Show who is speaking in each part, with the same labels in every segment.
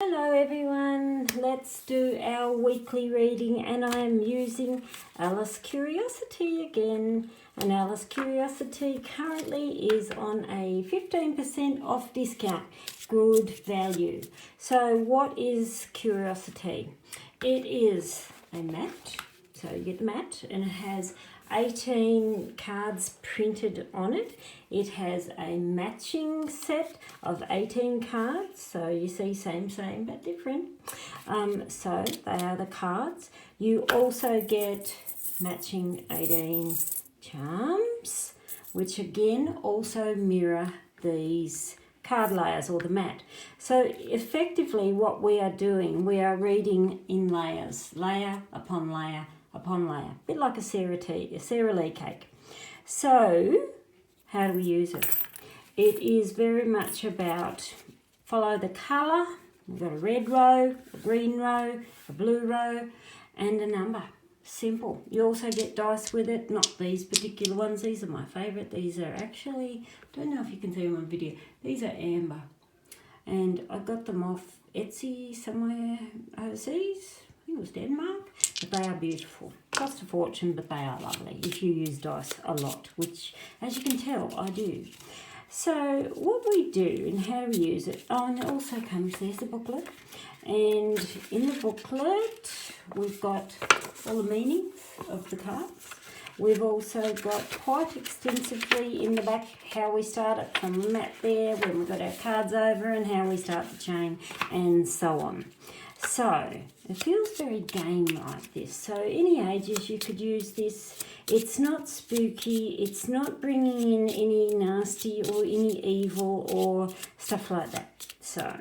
Speaker 1: Hello everyone, let's do our weekly reading, and I am using Alice Curiosity again. And Alice Curiosity currently is on a 15% off discount, good value. So what is Curiosity? It is a mat, so you get the mat and it has 18 cards printed on it. It has a matching set of 18 cards, so you see same but different. So they are the cards. You also get matching 18 charms, which again also mirror these card layers or the mat. So effectively what we are doing, we are reading in layers, layer upon layer upon layer, a bit like a Sara Lee cake. So how do we use it? It is very much about follow the colour. We've got a red row, a green row, a blue row, and a number. Simple. You also get dice with it, not these particular ones. These are my favourite. These are actually, don't know if you can see them on video, these are amber. And I got them off Etsy somewhere overseas. I think it was Denmark, but they are beautiful. Cost a fortune, but they are lovely if you use dice a lot, which, as you can tell, I do. So what we do and how we use it, and it also comes, there's the booklet, and in the booklet we've got all the meanings of the cards. We've also got quite extensively in the back how we start it from the mat there, when we've got our cards over, and how we start the chain, and so on. So it feels very game-like, this. So any ages you could use this. It's not spooky. It's not bringing in any nasty or any evil or stuff like that. So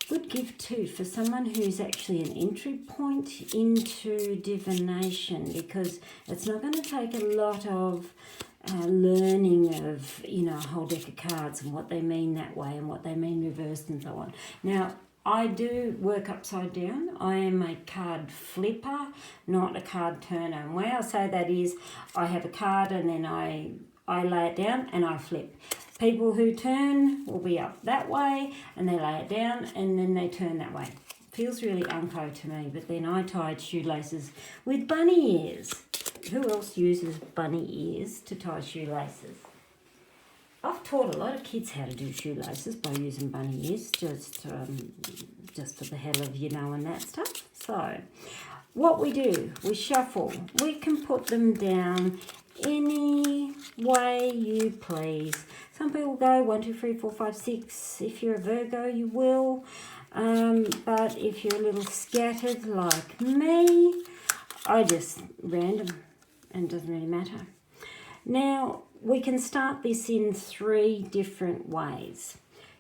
Speaker 1: good gift too for someone who's actually an entry point into divination, because it's not going to take a lot of learning of, a whole deck of cards and what they mean that way and what they mean reversed and so on. Now, I do work upside down. I am a card flipper, not a card turner. And where I say that is, I have a card and then I lay it down and I flip. People who turn will be up that way and they lay it down and then they turn that way. Feels really unco to me, but then I tied shoelaces with bunny ears. Who else uses bunny ears to tie shoelaces? I've taught a lot of kids how to do shoelaces by using bunny ears, just for the hell of and that stuff. So what we do, we shuffle. We can put them down any way you please. Some people go 1, 2, 3, 4, 5, 6. If you're a Virgo, you will. But if you're a little scattered like me, I just random and it doesn't really matter. Now, we can start this in 3 different ways.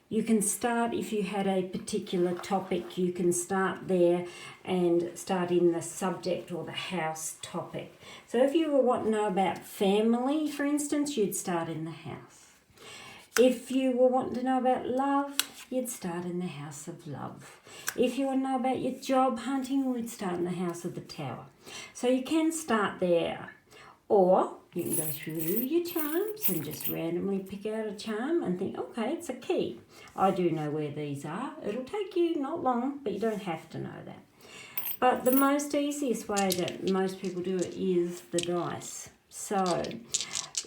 Speaker 1: You can start, if you had a particular topic, you can start there and start in the subject or the house topic. So if you were wanting to know about family, for instance, you'd start in the house. If you were wanting to know about love, you'd start in the house of love. If you want to know about your job hunting, we'd start in the house of the tower. So you can start there. Or you can go through your charms and just randomly pick out a charm and think, okay, it's a key. I do know where these are. It'll take you not long, but you don't have to know that. But the most easiest way that most people do it is the dice. So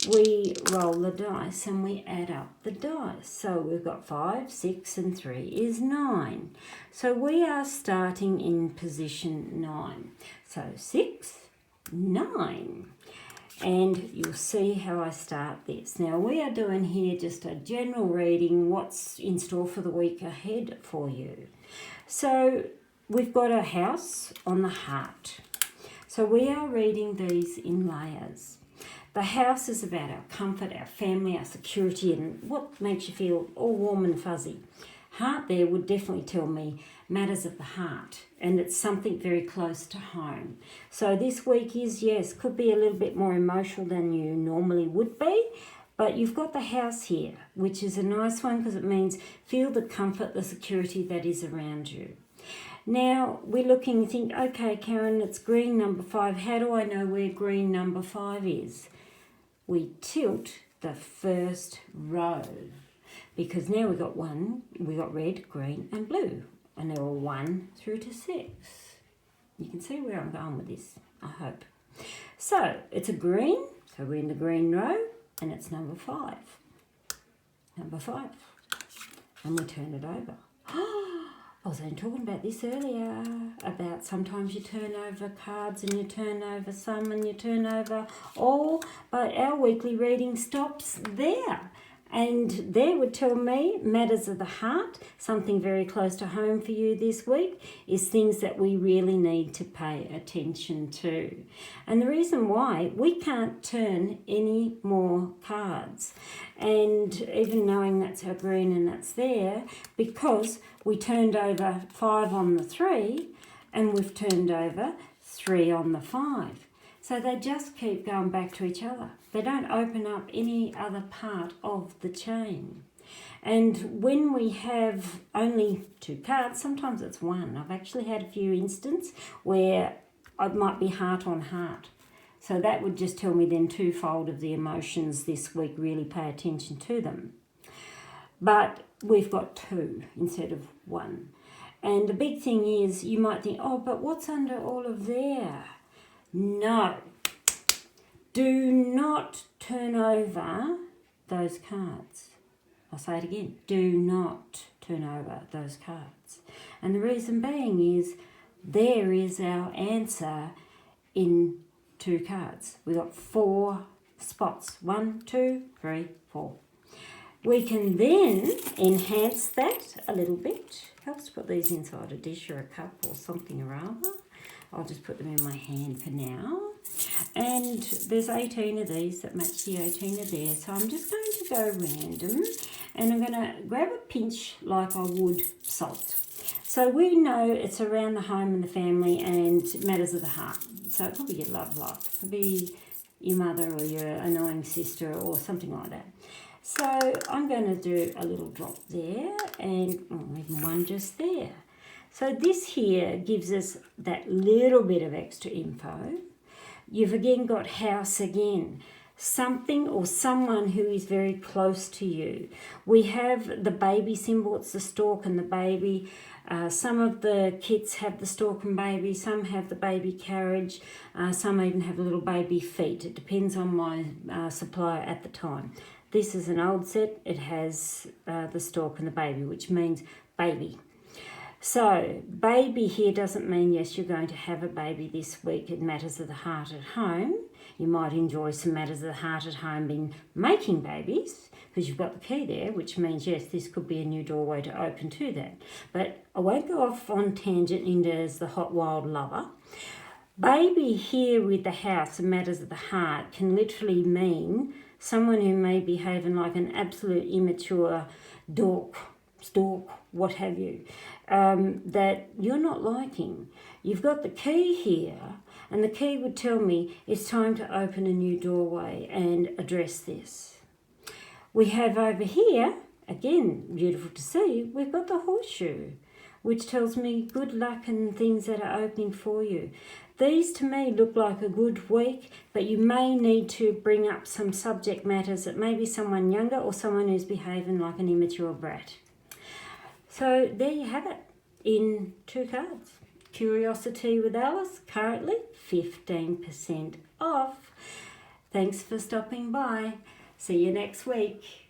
Speaker 1: we roll the dice and we add up the dice. So we've got 5, 6 and 3 is 9. So we are starting in position 9. So 6, 9. And you'll see how I start this. Now we are doing here just a general reading, what's in store for the week ahead for you. So we've got a house on the heart. So we are reading these in layers. The house is about our comfort, our family, our security, and what makes you feel all warm and fuzzy. Heart there would definitely tell me matters of the heart, and it's something very close to home. So this week is, yes, could be a little bit more emotional than you normally would be, but you've got the house here, which is a nice one because it means feel the comfort, the security that is around you. Now we're looking, think, okay, Karen, it's green number 5. How do I know where green number 5 is? We tilt the first row, because now we got red, green and blue and they're all 1 through to 6. You can see where I'm going with this, I hope. So it's a green, so we're in the green row, and it's number 5. Number 5. And we turn it over. I was only talking about this earlier, about sometimes you turn over cards and you turn over some and you turn over all, but our weekly reading stops there. And there would tell me matters of the heart, something very close to home for you this week, is things that we really need to pay attention to. And the reason why, we can't turn any more cards. And even knowing that's our green and that's there, because we turned over 5 on the 3 and we've turned over 3 on the 5. So they just keep going back to each other. They don't open up any other part of the chain. And when we have only 2 cards, sometimes it's 1. I've actually had a few instances where it might be heart on heart. So that would just tell me then twofold of the emotions this week, really pay attention to them. But we've got 2 instead of 1. And the big thing is, you might think, oh, but what's under all of there? No, do not turn over those cards. I'll say it again, do not turn over those cards. And the reason being is, there is our answer in 2 cards. We've got 4 spots, 1, 2, 3, 4. We can then enhance that a little bit. Helps to put these inside a dish or a cup or something or other. I'll just put them in my hand for now. And there's 18 of these that match the 18 of there. So I'm just going to go random and I'm going to grab a pinch like I would salt. So we know it's around the home and the family and matters of the heart. So it could be your love life, it could be your mother or your annoying sister or something like that. So I'm going to do a little drop there and even one just there. So this here gives us that little bit of extra info. You've again got house again. Something or someone who is very close to you. We have the baby symbol, it's the stork and the baby. Some of the kits have the stork and baby, some have the baby carriage, some even have little baby feet. It depends on my supplier at the time. This is an old set, it has the stork and the baby, which means baby. So, baby here doesn't mean, yes, you're going to have a baby this week. It matters of the heart at home. You might enjoy some matters of the heart at home in making babies, because you've got the key there, which means, yes, this could be a new doorway to open to that. But I won't go off on tangent into as the hot wild lover. Baby here with the house and matters of the heart can literally mean someone who may be behaving like an absolute immature dork, stalk, what have you, that you're not liking. You've got the key here, and the key would tell me it's time to open a new doorway and address this. We have over here, again, beautiful to see, we've got the horseshoe, which tells me good luck and things that are opening for you. These to me look like a good week, but you may need to bring up some subject matters that may be someone younger or someone who's behaving like an immature brat. So there you have it in 2 cards. Curiosity with Alice, currently 15% off. Thanks for stopping by. See you next week.